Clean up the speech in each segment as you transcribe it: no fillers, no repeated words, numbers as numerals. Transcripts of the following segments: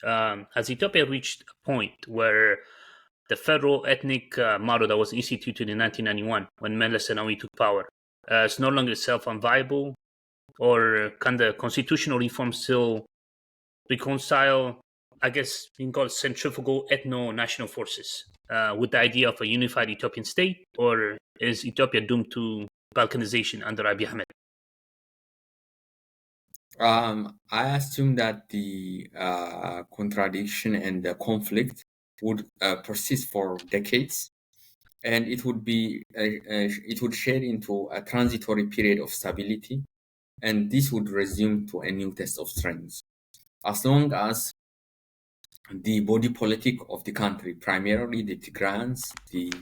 Has Ethiopia reached a point where the federal ethnic model that was instituted in 1991 when Meles Zenawi took power is no longer self-unviable, or can the constitutional reform still reconcile, I guess, you can call it centrifugal ethno-national forces with the idea of a unified Ethiopian state, or is Ethiopia doomed to balkanization under Abiy Ahmed? I assume that the contradiction and the conflict would persist for decades, and it would shade into a transitory period of stability, and this would resume to a new test of strength. As long as the body politic of the country, primarily the Tigrayans, the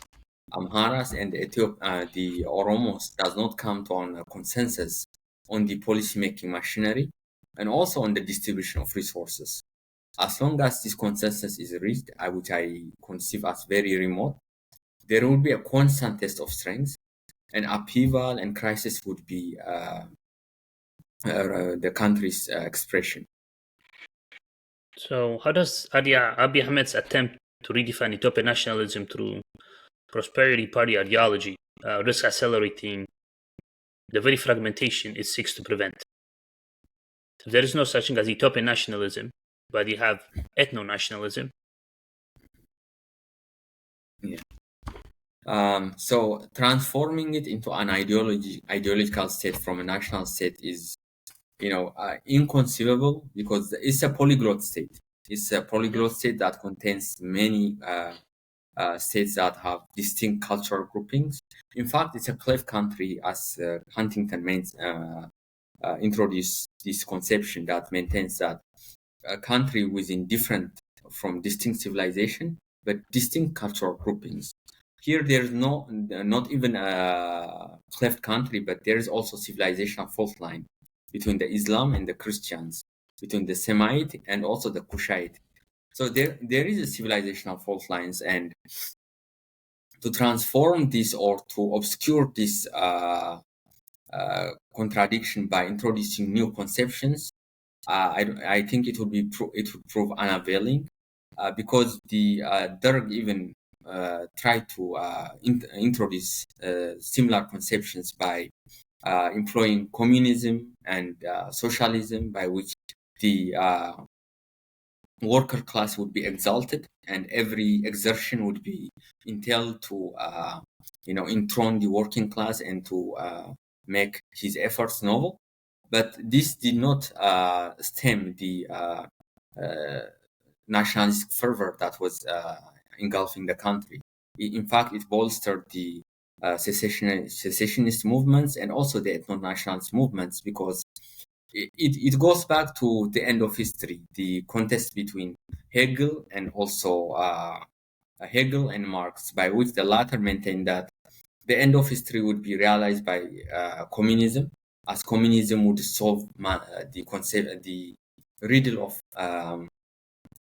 Amharas, and the Oromos, does not come to a consensus on the policymaking machinery and also on the distribution of resources. As long as this consensus is reached, which I conceive as very remote, there will be a constant test of strength, and upheaval and crisis would be the country's expression. So, how does Abiy Ahmed's attempt to redefine Ethiopian nationalism through prosperity party ideology risk accelerating the very fragmentation it seeks to prevent? There is no such thing as Ethiopian nationalism, but you have ethno nationalism. So transforming it into an ideological state from a national state is, inconceivable, because it's a polyglot state. It's a polyglot state that contains many states that have distinct cultural groupings. In fact, it's a cleft country, as Huntington introduced this conception that maintains that a country within from distinct civilization, but distinct cultural groupings. Here, there's not even a cleft country, but there is also civilizational fault line between the Islam and the Christians, between the Semite and also the Kushite. So there is a civilizational fault lines, and to transform this or to obscure this contradiction by introducing new conceptions, I think it would prove unavailing, because the Derg even tried to introduce similar conceptions by employing communism and socialism, by which the worker class would be exalted and every exertion would be entailed to enthrone the working class and to make his efforts noble. But this did not stem the nationalistic fervor that was engulfing the country. In fact, it bolstered the secessionist movements and also the ethno-nationalist movements, because it goes back to the end of history, the contest between Hegel and also Hegel and Marx, by which the latter maintained that the end of history would be realized by communism, as communism would solve the riddle of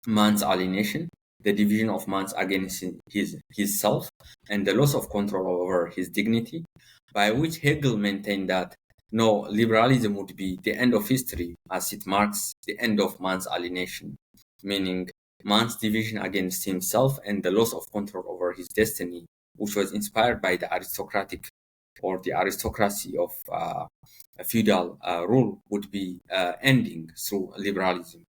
man's alienation, the division of man's against his self, and the loss of control over his dignity, by which Hegel maintained that no, liberalism would be the end of history, as it marks the end of man's alienation, meaning man's division against himself and the loss of control over his destiny, which was inspired by the aristocratic or the aristocracy of feudal rule, would be ending through liberalism.